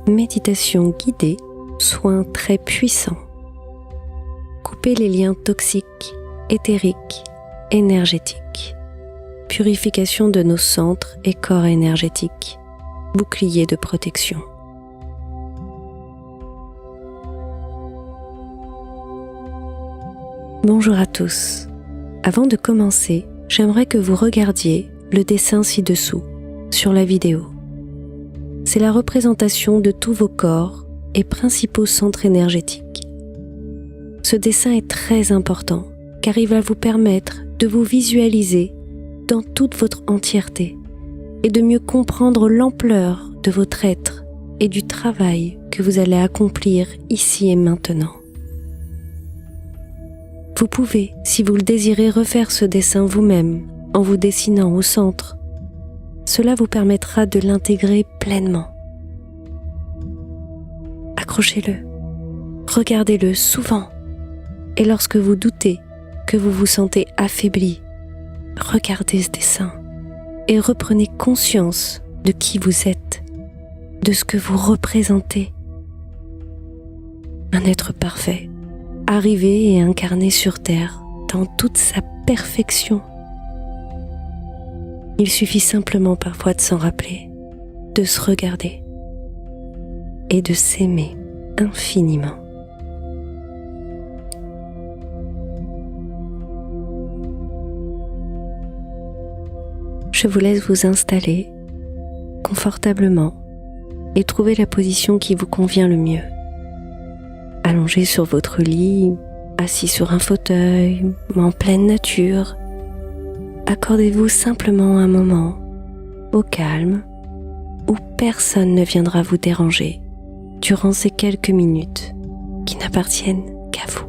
méditation guidée, soin très puissant. Couper les liens toxiques, éthériques, énergétiques. Purification de nos centres et corps énergétiques. Bouclier de protection. Bonjour à tous. Avant de commencer, j'aimerais que vous regardiez le dessin ci-dessous, sur la vidéo. C'est la représentation de tous vos corps et principaux centres énergétiques. Ce dessin est très important car il va vous permettre de vous visualiser dans toute votre entièreté et de mieux comprendre l'ampleur de votre être et du travail que vous allez accomplir ici et maintenant. Vous pouvez, si vous le désirez, refaire ce dessin vous-même en vous dessinant au centre. Cela vous permettra de l'intégrer pleinement. Accrochez-le, regardez-le souvent et lorsque vous doutez que vous vous sentez affaibli, regardez ce dessin et reprenez conscience de qui vous êtes, de ce que vous représentez. Un être parfait, arrivé et incarné sur Terre dans toute sa perfection. Il suffit simplement parfois de s'en rappeler, de se regarder et de s'aimer infiniment. Je vous laisse vous installer confortablement et trouver la position qui vous convient le mieux. Allongé sur votre lit, assis sur un fauteuil, en pleine nature, accordez-vous simplement un moment au calme où personne ne viendra vous déranger durant ces quelques minutes qui n'appartiennent qu'à vous.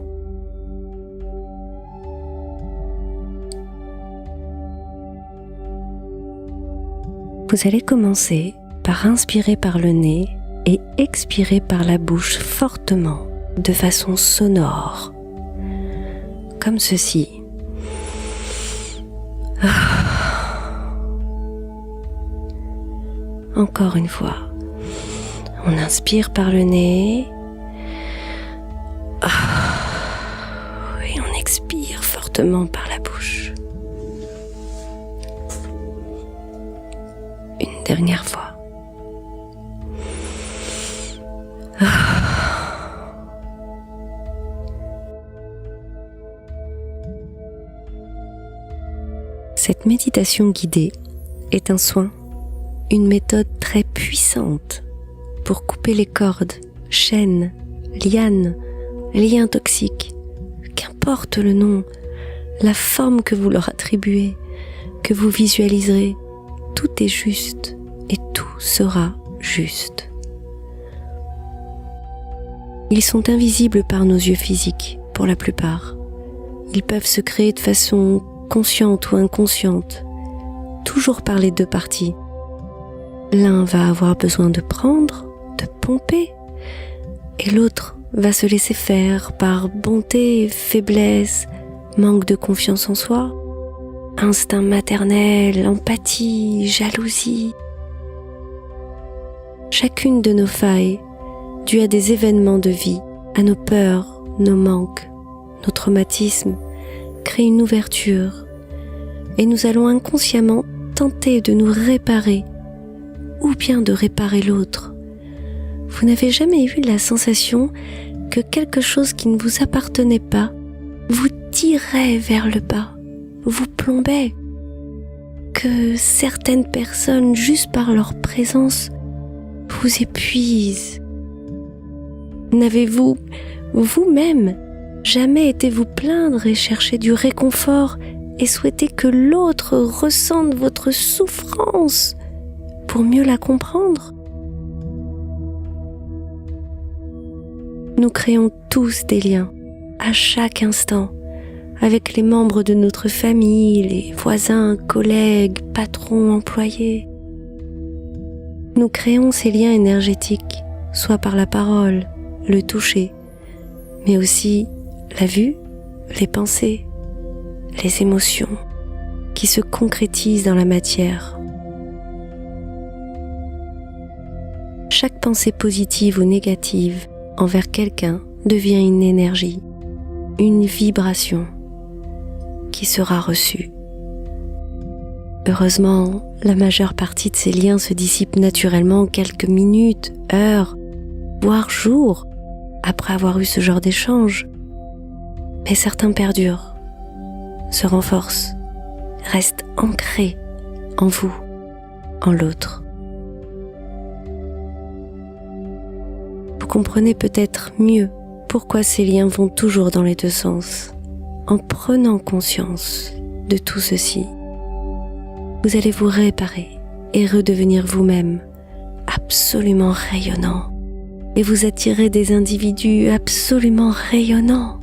Vous allez commencer par inspirer par le nez et expirer par la bouche fortement, de façon sonore, comme ceci. Encore une fois, on inspire par le nez et on expire fortement par la bouche. Une dernière fois. Cette méditation guidée est un soin, une méthode très puissante pour couper les cordes, chaînes, lianes, liens toxiques, qu'importe le nom, la forme que vous leur attribuez, que vous visualiserez, tout est juste et tout sera juste. Ils sont invisibles par nos yeux physiques, pour la plupart. Ils peuvent se créer de façon consciente ou inconsciente, toujours par les deux parties. L'un va avoir besoin de prendre, de pomper, et l'autre va se laisser faire par bonté, faiblesse, manque de confiance en soi, instinct maternel, empathie, jalousie. Chacune de nos failles, dues à des événements de vie, à nos peurs, nos manques, nos traumatismes, crée une ouverture et nous allons inconsciemment tenter de nous réparer ou bien de réparer l'autre. Vous n'avez jamais eu la sensation que quelque chose qui ne vous appartenait pas vous tirait vers le bas, vous plombait, que certaines personnes, juste par leur présence, vous épuisent? N'avez-vous, vous-même, jamais été vous plaindre et chercher du réconfort et souhaiter que l'autre ressente votre souffrance pour mieux la comprendre? Nous créons tous des liens, à chaque instant, avec les membres de notre famille, les voisins, collègues, patrons, employés. Nous créons ces liens énergétiques, soit par la parole, le toucher, mais aussi la vue, les pensées, les émotions qui se concrétisent dans la matière. chaque pensée positive ou négative envers quelqu'un devient une énergie, une vibration qui sera reçue. Heureusement, la majeure partie de ces liens se dissipe naturellement en quelques minutes, heures, voire jours après avoir eu ce genre d'échange. Mais certains perdurent, se renforcent, restent ancrés en vous, en l'autre. Vous comprenez peut-être mieux pourquoi ces liens vont toujours dans les deux sens. En prenant conscience de tout ceci, vous allez vous réparer et redevenir vous-même absolument rayonnant. Et vous attirez des individus absolument rayonnants,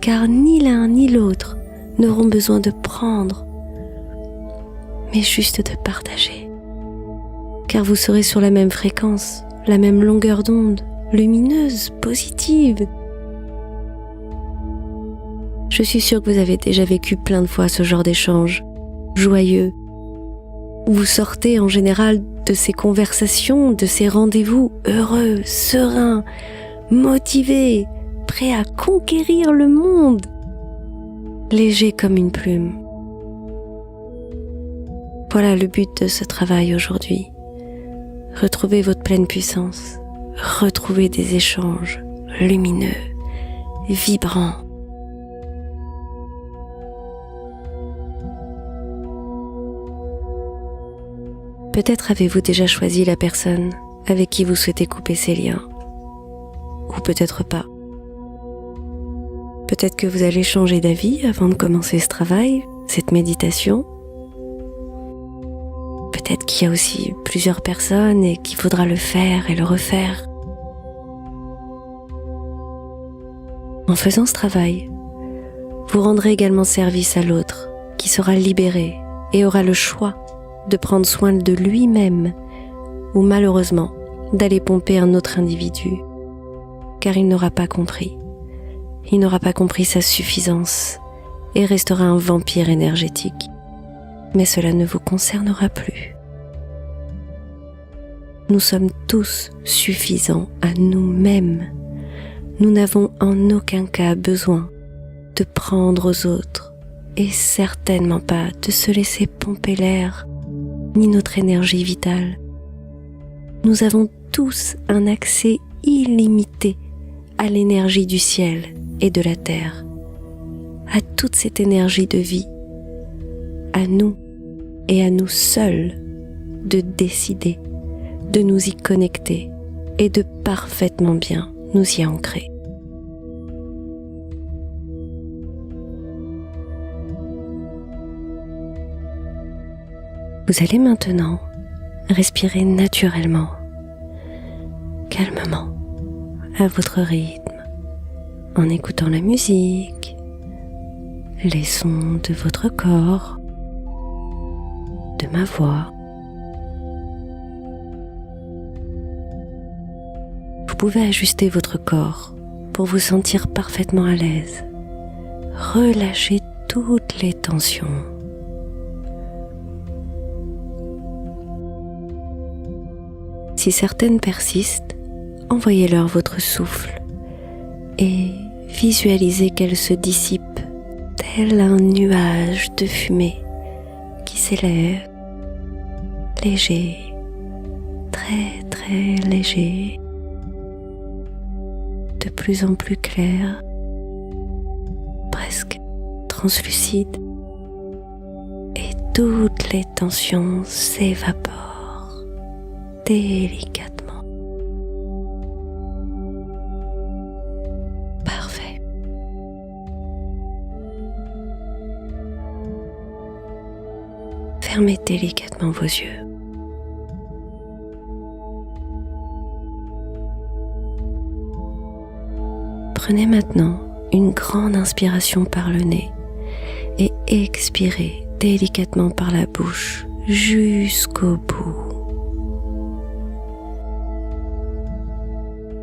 car ni l'un ni l'autre n'auront besoin de prendre, mais juste de partager. Car vous serez sur la même fréquence, la même longueur d'onde, lumineuse, positive. Je suis sûre que vous avez déjà vécu plein de fois ce genre d'échange, joyeux. Vous sortez en général de ces conversations, de ces rendez-vous heureux, sereins, motivés, prêts à conquérir le monde, légers comme une plume. Voilà le but de ce travail aujourd'hui. Retrouvez votre pleine puissance, retrouvez des échanges lumineux, vibrants. Peut-être avez-vous déjà choisi la personne avec qui vous souhaitez couper ces liens, ou peut-être pas. Peut-être que vous allez changer d'avis avant de commencer ce travail, cette méditation. Peut-être qu'il y a aussi plusieurs personnes et qu'il faudra le faire et le refaire. En faisant ce travail, vous rendrez également service à l'autre, qui sera libéré et aura le choix de prendre soin de lui-même ou malheureusement d'aller pomper un autre individu, car il n'aura pas compris. Il n'aura pas compris sa suffisance et restera un vampire énergétique. Mais cela ne vous concernera plus. Nous sommes tous suffisants à nous-mêmes. Nous n'avons en aucun cas besoin de prendre aux autres et certainement pas de se laisser pomper l'air ni notre énergie vitale. Nous avons tous un accès illimité à l'énergie du ciel et de la terre, à toute cette énergie de vie, à nous et à nous seuls de décider, de nous y connecter et de parfaitement bien nous y ancrer. Vous allez maintenant respirer naturellement, calmement, à votre rythme, en écoutant la musique, les sons de votre corps, de ma voix. Vous pouvez ajuster votre corps pour vous sentir parfaitement à l'aise. Relâchez toutes les tensions. Si certaines persistent, envoyez-leur votre souffle et visualisez qu'elles se dissipent tel un nuage de fumée qui s'élève, léger, très très léger, de plus en plus clair, presque translucide, et toutes les tensions s'évaporent délicatement. Parfait. Fermez délicatement vos yeux. Prenez maintenant une grande inspiration par le nez et expirez délicatement par la bouche jusqu'au bout.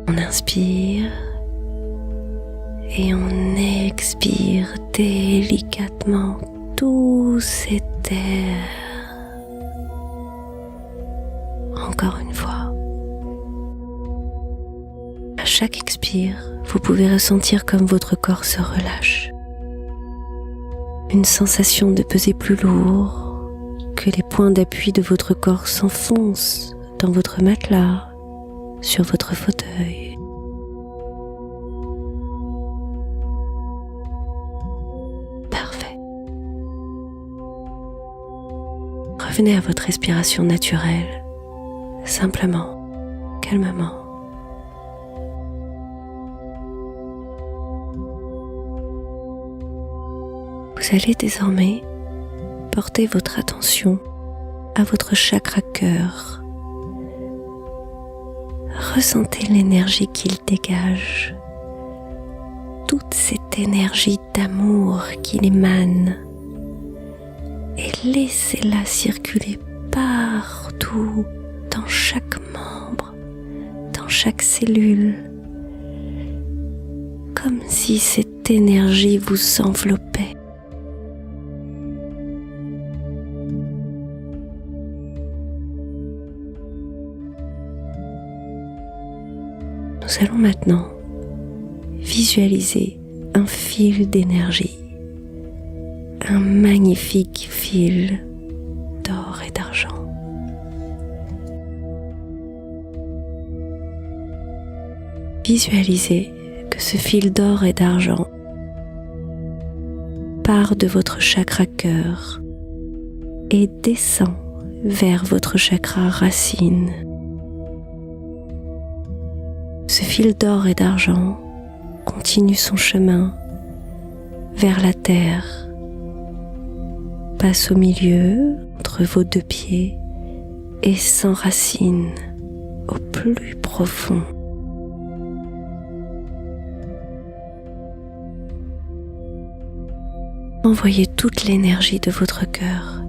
On inspire et on expire délicatement tout cet air. Encore une fois, chaque expire, vous pouvez ressentir comme votre corps se relâche. Une sensation de peser plus lourd, que les points d'appui de votre corps s'enfoncent dans votre matelas, sur votre fauteuil. Parfait. Revenez à votre respiration naturelle, simplement, calmement. Vous allez désormais porter votre attention à votre chakra cœur. Ressentez l'énergie qu'il dégage, toute cette énergie d'amour qu'il émane, et laissez-la circuler partout, dans chaque membre, dans chaque cellule, comme si cette énergie vous enveloppait. Nous allons maintenant visualiser un fil d'énergie, un magnifique fil d'or et d'argent. Visualisez que ce fil d'or et d'argent part de votre chakra cœur et descend vers votre chakra racine. Ce fil d'or et d'argent continue son chemin vers la terre, passe au milieu entre vos deux pieds et s'enracine au plus profond. Envoyez toute l'énergie de votre cœur,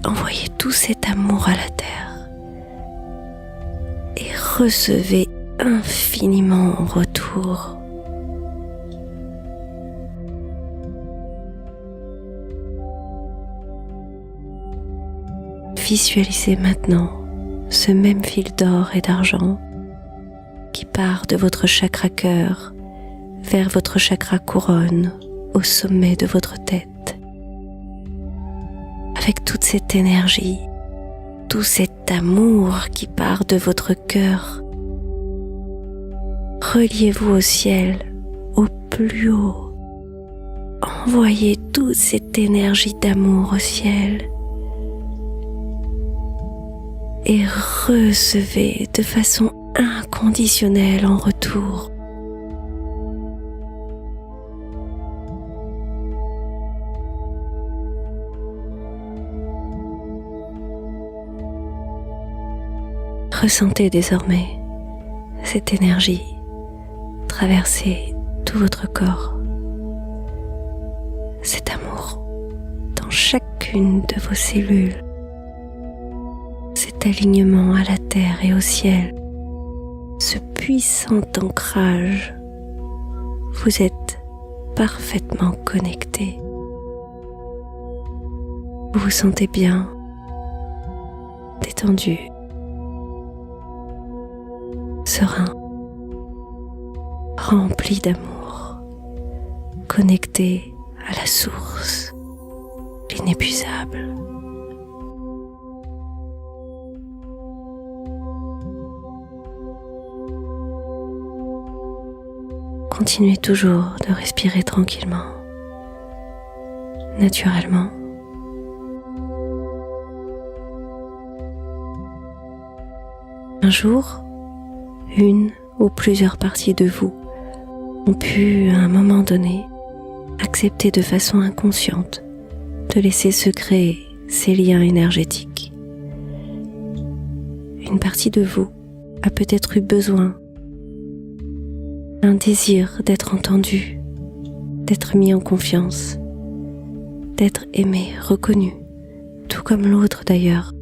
envoyez tout cet amour à la terre et recevez infiniment en retour. Visualisez maintenant ce même fil d'or et d'argent qui part de votre chakra cœur vers votre chakra couronne au sommet de votre tête. Avec toute cette énergie, tout cet amour qui part de votre cœur, reliez-vous au ciel, au plus haut. Envoyez toute cette énergie d'amour au ciel et recevez de façon inconditionnelle en retour. Ressentez désormais cette énergie traverser tout votre corps, cet amour dans chacune de vos cellules, cet alignement à la terre et au ciel, ce puissant ancrage. Vous êtes parfaitement connecté. Vous vous sentez bien, détendu, serein, rempli d'amour, connecté à la source, l'inépuisable. Continuez toujours de respirer tranquillement, naturellement. Un jour, une ou plusieurs parties de vous ont pu, à un moment donné, accepter de façon inconsciente de laisser se créer ces liens énergétiques. Une partie de vous a peut-être eu besoin, un désir d'être entendu, d'être mis en confiance, d'être aimé, reconnu, tout comme l'autre d'ailleurs.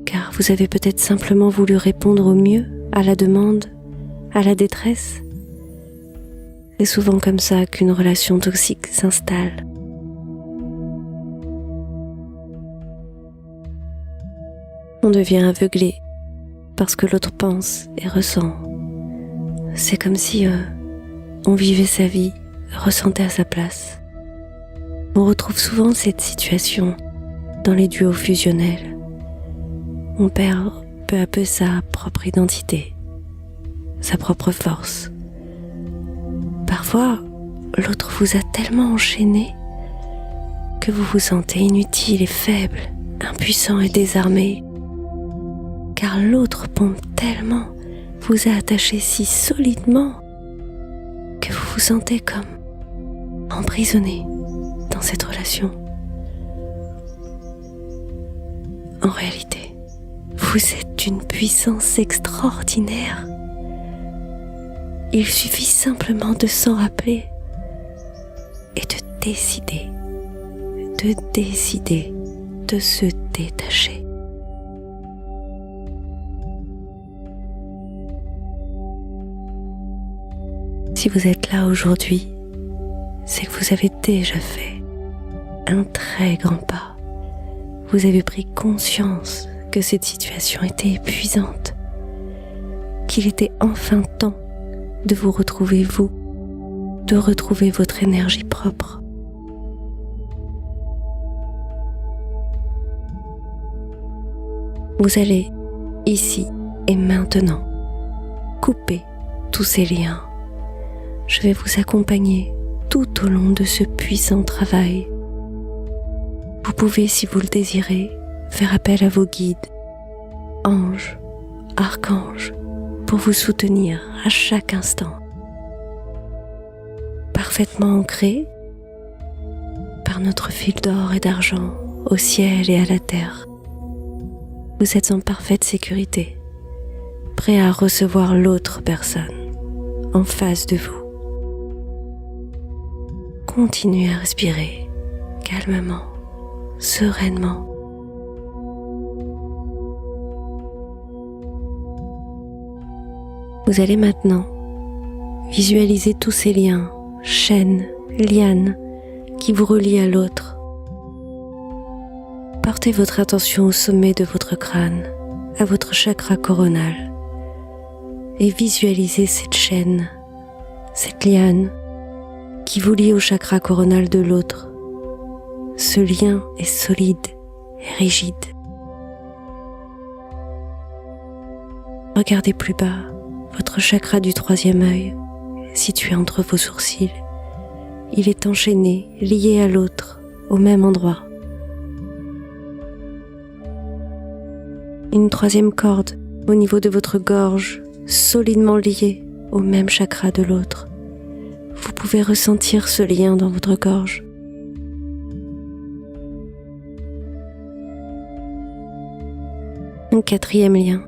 Car vous avez peut-être simplement voulu répondre au mieux à la demande, à la détresse. C'est souvent comme ça qu'une relation toxique s'installe. On devient aveuglé parce que l'autre pense et ressent, c'est comme si on vivait sa vie, ressentait à sa place. On retrouve souvent cette situation dans les duos fusionnels. On perd peu à peu sa propre identité, sa propre force. Parfois, l'autre vous a tellement enchaîné que vous vous sentez inutile et faible, impuissant et désarmé, car l'autre pompe tellement, vous a attaché si solidement que vous vous sentez comme emprisonné dans cette relation. En réalité, vous êtes d'une puissance extraordinaire. Il suffit simplement de s'en rappeler et de décider de se détacher. Si vous êtes là aujourd'hui, c'est que vous avez déjà fait un très grand pas. Vous avez pris conscience que cette situation était épuisante, qu'il était enfin temps de vous retrouver vous, de retrouver votre énergie propre. Vous allez, ici et maintenant, couper tous ces liens. Je vais vous accompagner tout au long de ce puissant travail. Vous pouvez, si vous le désirez, faire appel à vos guides, anges, archanges, pour vous soutenir à chaque instant. Parfaitement ancrés par notre fil d'or et d'argent au ciel et à la terre, vous êtes en parfaite sécurité, prêt à recevoir l'autre personne en face de vous. Continuez à respirer calmement, sereinement. Vous allez maintenant visualiser tous ces liens, chaînes, lianes qui vous relient à l'autre. Portez votre attention au sommet de votre crâne, à votre chakra coronal, et visualisez cette chaîne, cette liane qui vous lie au chakra coronal de l'autre. Ce lien est solide et rigide. Regardez plus bas votre chakra du troisième œil, situé entre vos sourcils. Il est enchaîné, lié à l'autre, au même endroit. Une troisième corde au niveau de votre gorge, solidement liée au même chakra de l'autre. Vous pouvez ressentir ce lien dans votre gorge. Un quatrième lien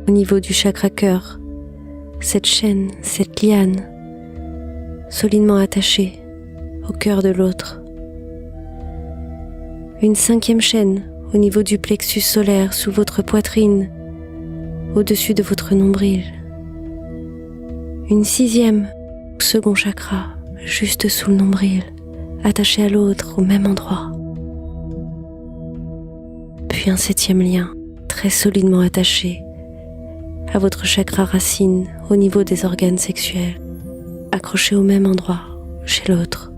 au niveau du chakra cœur. Cette chaîne, cette liane, solidement attachée au cœur de l'autre. Une cinquième chaîne au niveau du plexus solaire sous votre poitrine, au-dessus de votre nombril. Une sixième au second chakra, juste sous le nombril, attaché à l'autre au même endroit. Puis un septième lien, très solidement attaché à votre chakra racine au niveau des organes sexuels, accroché au même endroit chez l'autre.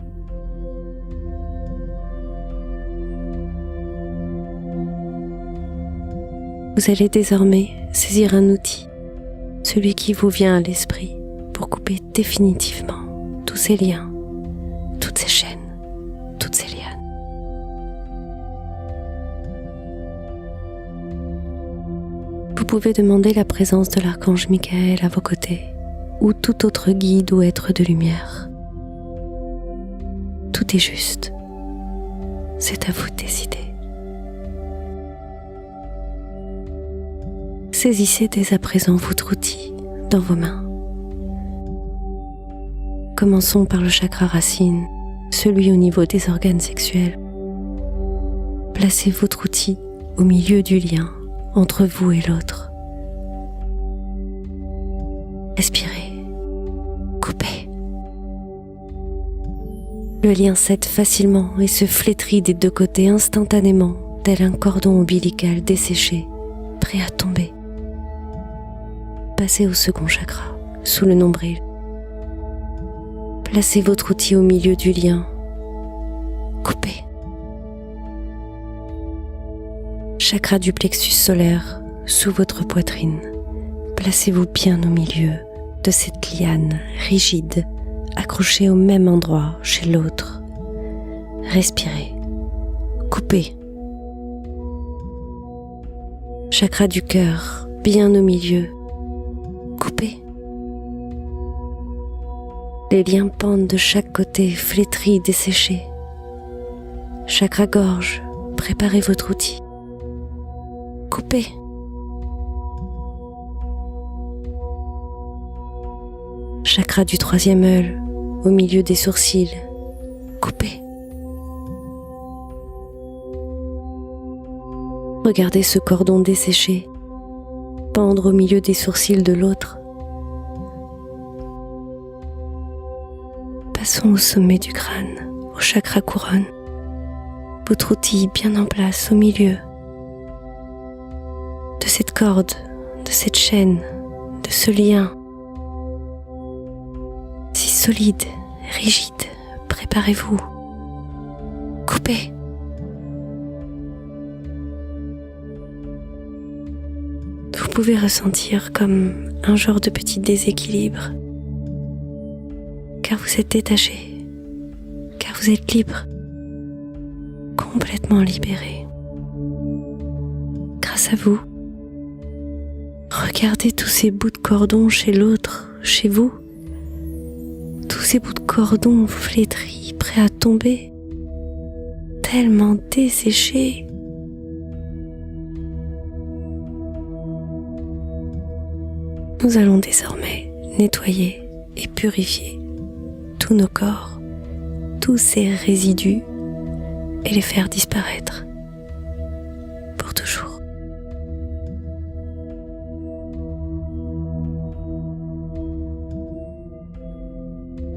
Vous allez désormais saisir un outil, celui qui vous vient à l'esprit, pour couper définitivement tous ces liens, toutes ces chaînes, toutes ces lianes. Vous pouvez demander la présence de l'archange Michael à vos côtés, ou tout autre guide ou être de lumière. Tout est juste. C'est à vous de décider. Saisissez dès à présent votre outil dans vos mains. Commençons par le chakra racine, celui au niveau des organes sexuels. Placez votre outil au milieu du lien entre vous et l'autre. Respirez, coupez. Le lien cède facilement et se flétrit des deux côtés instantanément, tel un cordon ombilical desséché, prêt à tomber. Passez au second chakra, sous le nombril. Placez votre outil au milieu du lien. Coupez. Chakra du plexus solaire sous votre poitrine. Placez-vous bien au milieu de cette liane rigide, accrochée au même endroit chez l'autre. Respirez. Coupez. Chakra du cœur, bien au milieu. Coupez. Les liens pendent de chaque côté, flétris, desséchés. Chakra gorge, préparez votre outil. Coupez. Chakra du troisième œil, au milieu des sourcils. Coupez. Regardez ce cordon desséché pendre au milieu des sourcils de l'autre. Passons au sommet du crâne, au chakra couronne. Votre outil bien en place au milieu de cette corde, de cette chaîne, de ce lien. Si solide, rigide, préparez-vous. Coupez. Vous pouvez ressentir comme un genre de petit déséquilibre, car vous êtes détaché, car vous êtes libre, complètement libéré. Grâce à vous, regardez tous ces bouts de cordon chez l'autre, chez vous, tous ces bouts de cordon flétris, prêts à tomber, tellement desséchés. Nous allons désormais nettoyer et purifier tous nos corps, tous ces résidus et les faire disparaître pour toujours.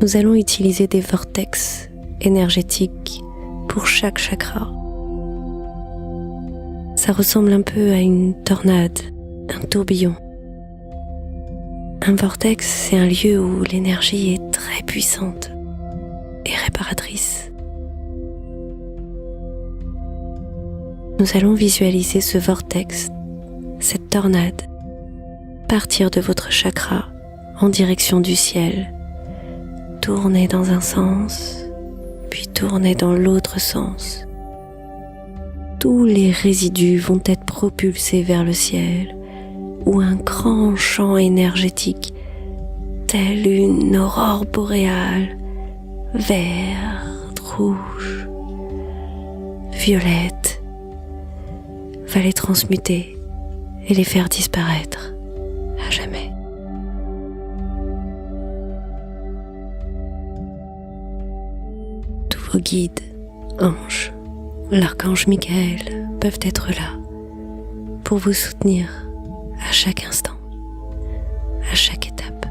Nous allons utiliser des vortex énergétiques pour chaque chakra. Ça ressemble un peu à une tornade, un tourbillon. Un vortex, c'est un lieu où l'énergie est très puissante et réparatrice. Nous allons visualiser ce vortex, cette tornade, partir de votre chakra en direction du ciel, tourner dans un sens, puis tourner dans l'autre sens. Tous les résidus vont être propulsés vers le ciel, ou un grand champ énergétique, tel une aurore boréale, verte, rouge, violette, va les transmuter et les faire disparaître à jamais. Tous vos guides, anges, l'archange Michael peuvent être là pour vous soutenir à chaque instant, à chaque étape.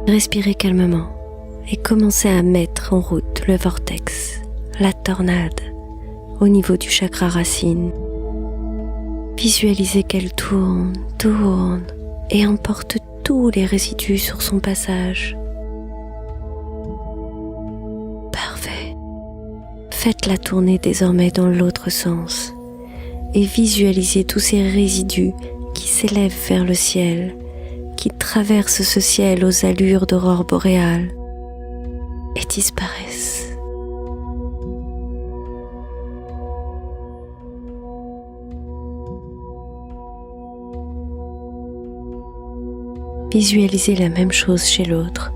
Respirez calmement et commencez à mettre en route le vortex, la tornade, au niveau du chakra racine. Visualisez qu'elle tourne, tourne et emporte tous les résidus sur son passage. Parfait. Faites-la tourner désormais dans l'autre sens. Et visualisez tous ces résidus qui s'élèvent vers le ciel, qui traversent ce ciel aux allures d'aurore boréale et disparaissent. Visualisez la même chose chez l'autre.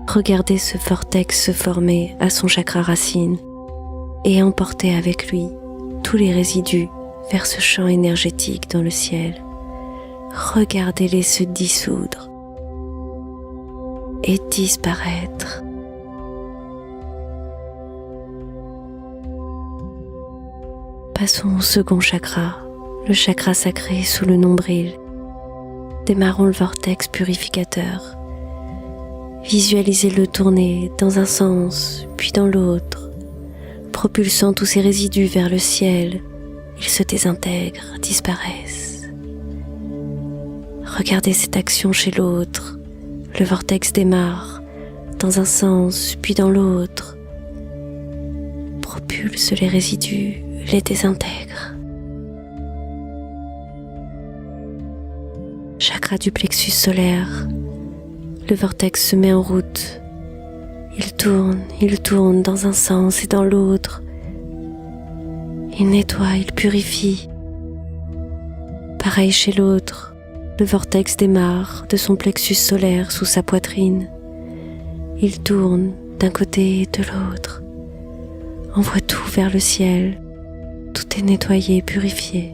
Regardez ce vortex se former à son chakra racine et emporter avec lui tous les résidus vers ce champ énergétique dans le ciel. Regardez-les se dissoudre et disparaître. Passons au second chakra, le chakra sacré sous le nombril. Démarrons le vortex purificateur. Visualisez-le tourner dans un sens, puis dans l'autre, propulsant tous ces résidus vers le ciel. Ils se désintègrent, disparaissent. Regardez cette action chez l'autre. Le vortex démarre dans un sens puis dans l'autre. Propulse les résidus, les désintègre. Chakra du plexus solaire. Le vortex se met en route. Il tourne dans un sens et dans l'autre. Il nettoie, il purifie. Pareil chez l'autre, le vortex démarre de son plexus solaire sous sa poitrine. Il tourne d'un côté et de l'autre, envoie tout vers le ciel. Tout est nettoyé, purifié.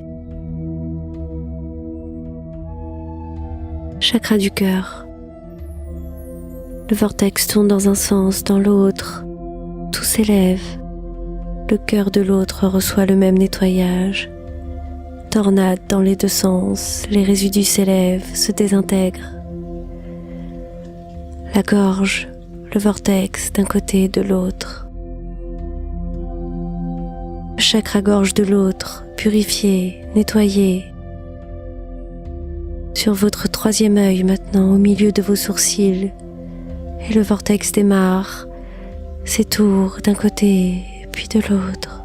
Chakra du cœur. Le vortex tourne dans un sens, dans l'autre. Tout s'élève. Le cœur de l'autre reçoit le même nettoyage. Tornade dans les deux sens, les résidus s'élèvent, se désintègrent. La gorge, le vortex d'un côté et de l'autre. Le chakra-gorge de l'autre, purifié, nettoyé. Sur votre troisième œil maintenant, au milieu de vos sourcils, et le vortex démarre, s'étourne d'un côté puis de l'autre.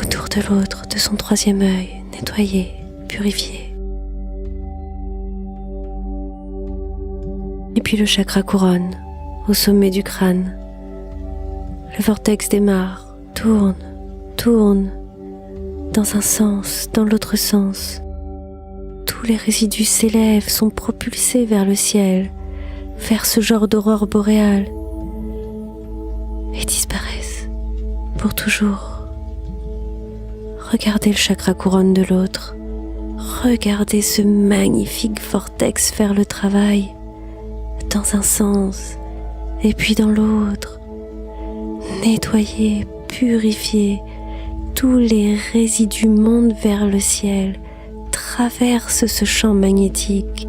Autour de l'autre, de son troisième œil, nettoyé, purifié. Et puis le chakra couronne, au sommet du crâne. Le vortex démarre, tourne, dans un sens, dans l'autre sens. Tous les résidus s'élèvent, sont propulsés vers le ciel, vers ce genre d'aurore boréale, et disparaissent pour toujours. Regardez le chakra couronne de l'autre. Regardez ce magnifique vortex faire le travail, dans un sens, et puis dans l'autre. Nettoyer, purifier, tous les résidus montent vers le ciel, traversent ce champ magnétique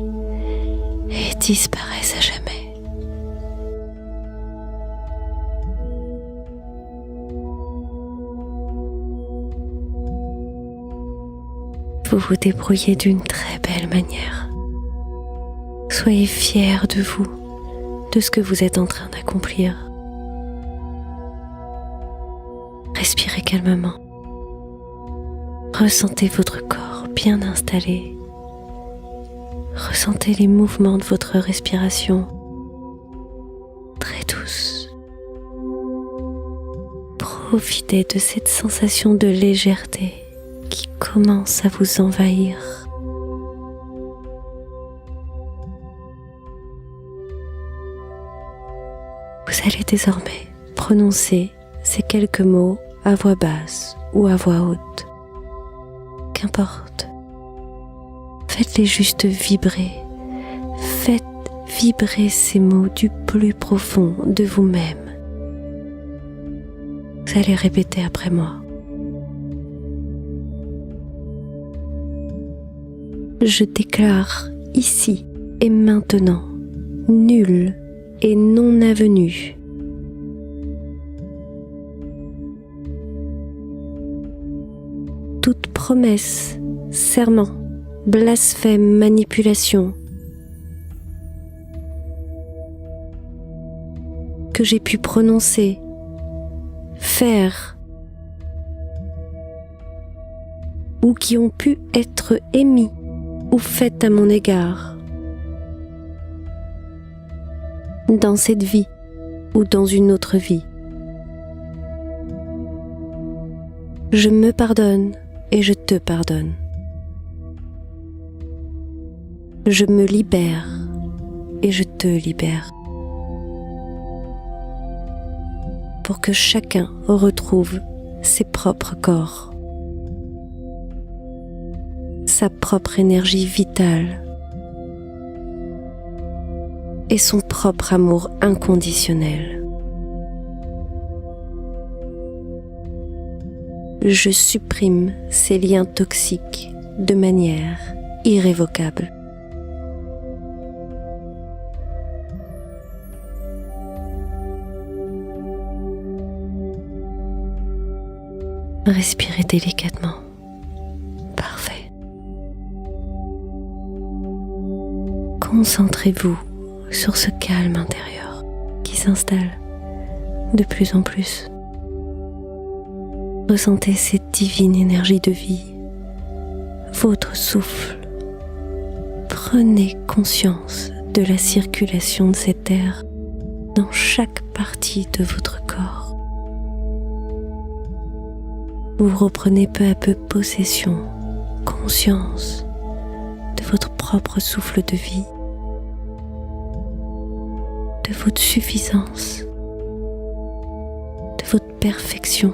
et disparaissent à jamais. Vous vous débrouillez d'une très belle manière. Soyez fiers de vous, de ce que vous êtes en train d'accomplir. Respirez calmement. Ressentez votre corps bien installé. Ressentez les mouvements de votre respiration, très douce. Profitez de cette sensation de légèreté qui commence à vous envahir. Vous allez désormais prononcer ces quelques mots à voix basse ou à voix haute. Qu'importe. Faites-les juste vibrer. Faites vibrer ces mots du plus profond de vous-même. Vous allez répéter après moi. Je déclare ici et maintenant, nul et non avenu. Toute promesse, serment, blasphème, manipulation que j'ai pu prononcer, faire ou qui ont pu être émis ou faites à mon égard dans cette vie ou dans une autre vie. Je me pardonne et je te pardonne. Je me libère et je te libère. Pour que chacun retrouve ses propres corps, sa propre énergie vitale et son propre amour inconditionnel. Je supprime ces liens toxiques de manière irrévocable. Respirez délicatement. Parfait. Concentrez-vous sur ce calme intérieur qui s'installe de plus en plus. Ressentez cette divine énergie de vie, votre souffle. Prenez conscience de la circulation de cet air dans chaque partie de votre corps. Vous reprenez peu à peu possession, conscience de votre propre souffle de vie, de votre suffisance, de votre perfection,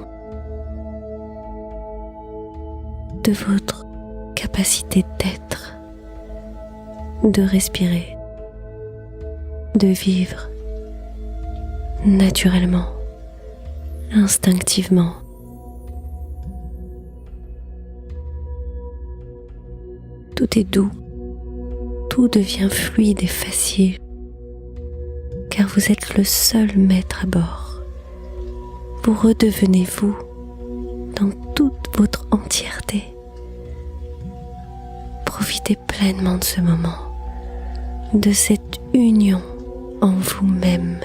de votre capacité d'être, de respirer, de vivre naturellement, instinctivement. Tout est doux, tout devient fluide et facile, car vous êtes le seul maître à bord. Vous redevenez vous dans toute votre entièreté. Profitez pleinement de ce moment, de cette union en vous-même.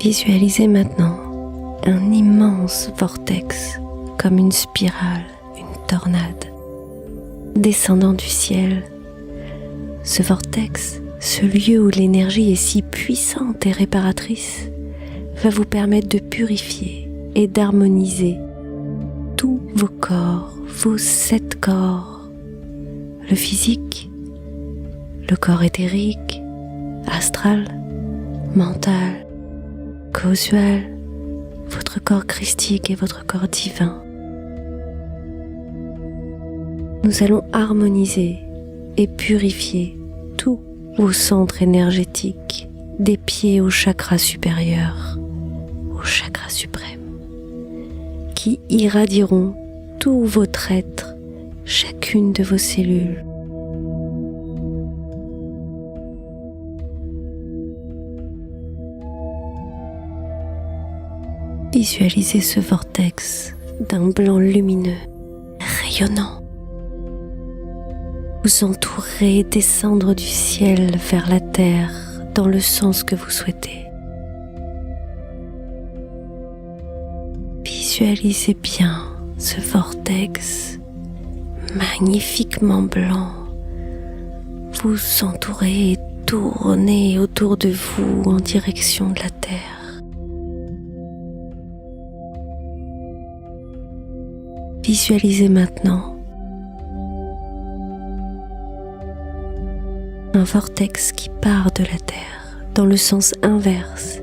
Visualisez maintenant un immense vortex comme une spirale, une tornade, descendant du ciel. Ce vortex, ce lieu où l'énergie est si puissante et réparatrice, va vous permettre de purifier et d'harmoniser tous vos corps, vos 7 corps, le physique, le corps éthérique, astral, mental, causal, votre corps christique et votre corps divin. Nous allons harmoniser et purifier tous vos centres énergétiques, des pieds au chakra supérieur, au chakra suprême, qui irradieront tout votre être, chacune de vos cellules. Visualisez ce vortex d'un blanc lumineux, rayonnant. Vous entourez et descendre du ciel vers la terre dans le sens que vous souhaitez. Visualisez bien ce vortex magnifiquement blanc. Vous entourez et tournez autour de vous en direction de la terre. Visualisez maintenant un vortex qui part de la Terre dans le sens inverse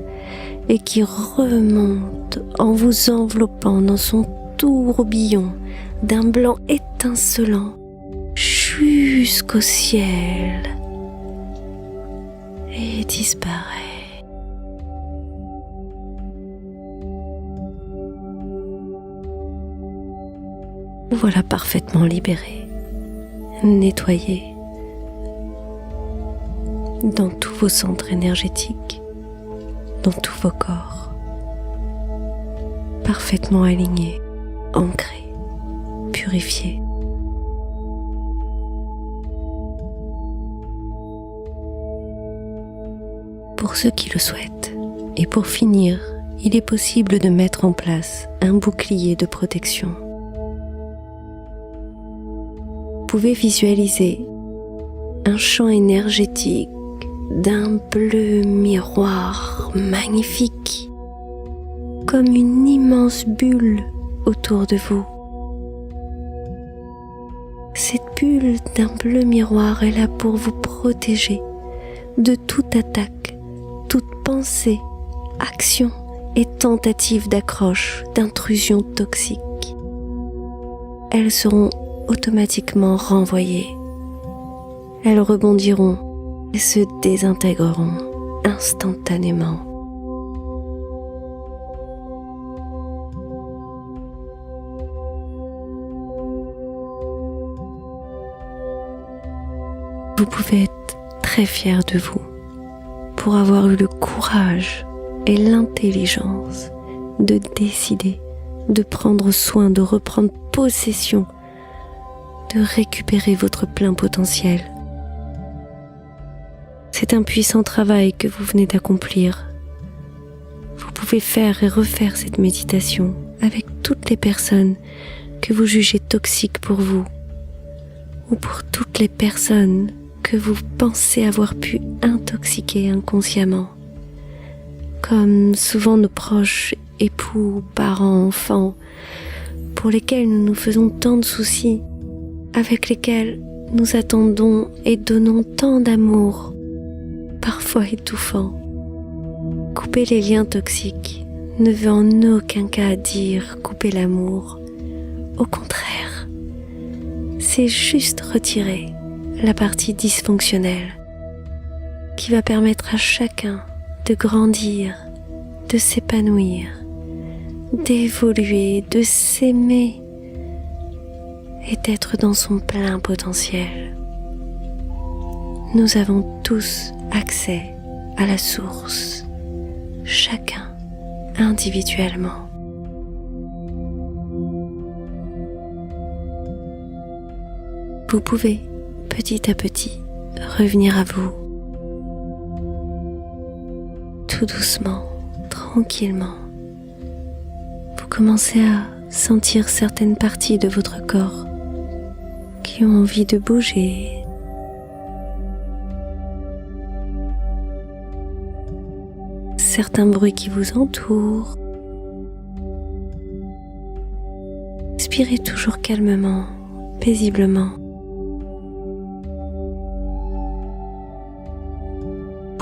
et qui remonte en vous enveloppant dans son tourbillon d'un blanc étincelant jusqu'au ciel et disparaît. Vous voilà parfaitement libéré, nettoyé dans tous vos centres énergétiques, dans tous vos corps, parfaitement alignés, ancrés, purifiés. Pour ceux qui le souhaitent, et pour finir, il est possible de mettre en place un bouclier de protection. Vous pouvez visualiser un champ énergétique d'un bleu miroir magnifique, comme une immense bulle autour de vous. Cette bulle d'un bleu miroir est là pour vous protéger de toute attaque, toute pensée, action et tentative d'accroche, d'intrusion toxique. Elles seront automatiquement renvoyées. Elles rebondiront et se désintégreront instantanément. Vous pouvez être très fier de vous pour avoir eu le courage et l'intelligence de décider, de prendre soin, de reprendre possession, de récupérer votre plein potentiel. C'est un puissant travail que vous venez d'accomplir. Vous pouvez faire et refaire cette méditation avec toutes les personnes que vous jugez toxiques pour vous, ou pour toutes les personnes que vous pensez avoir pu intoxiquer inconsciemment, comme souvent nos proches, époux, parents, enfants, pour lesquels nous nous faisons tant de soucis, avec lesquels nous attendons et donnons tant d'amour, parfois étouffant. Couper les liens toxiques ne veut en aucun cas dire couper l'amour. Au contraire, c'est juste retirer la partie dysfonctionnelle qui va permettre à chacun de grandir, de s'épanouir, d'évoluer, de s'aimer et d'être dans son plein potentiel. Nous avons tous accès à la source, chacun individuellement. Vous pouvez petit à petit revenir à vous, tout doucement, tranquillement. Vous commencez à sentir certaines parties de votre corps qui ont envie de bouger. Certains bruits qui vous entourent. Respirez toujours calmement, paisiblement.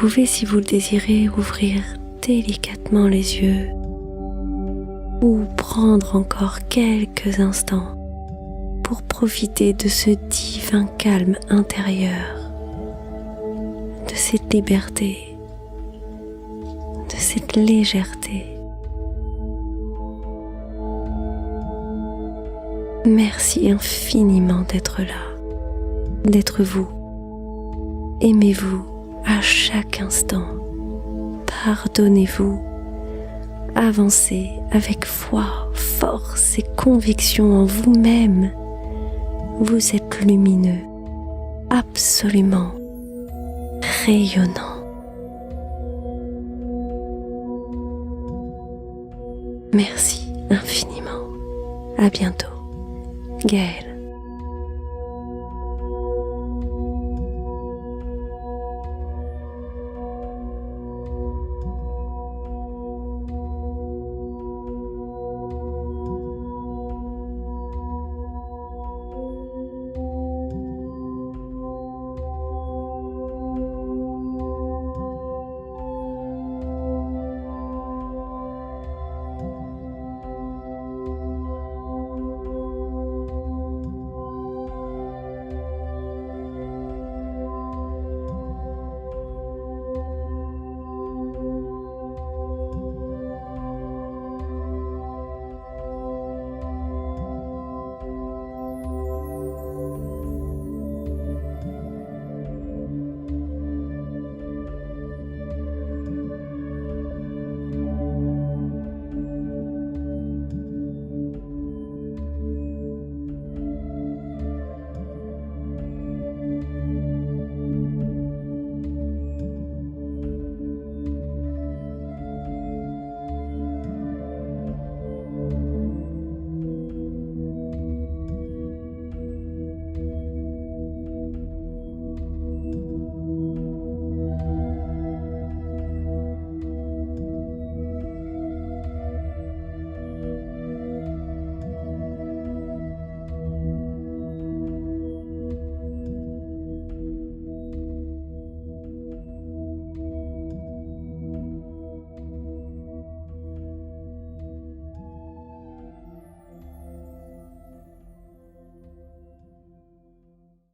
Vous pouvez, si vous le désirez, ouvrir délicatement les yeux ou prendre encore quelques instants pour profiter de ce divin calme intérieur, de cette liberté, de cette légèreté. Merci infiniment d'être là, d'être vous. Aimez-vous à chaque instant. Pardonnez-vous. Avancez avec foi, force et conviction en vous-même. Vous êtes lumineux, absolument rayonnant. Merci infiniment. À bientôt. Gaëlle.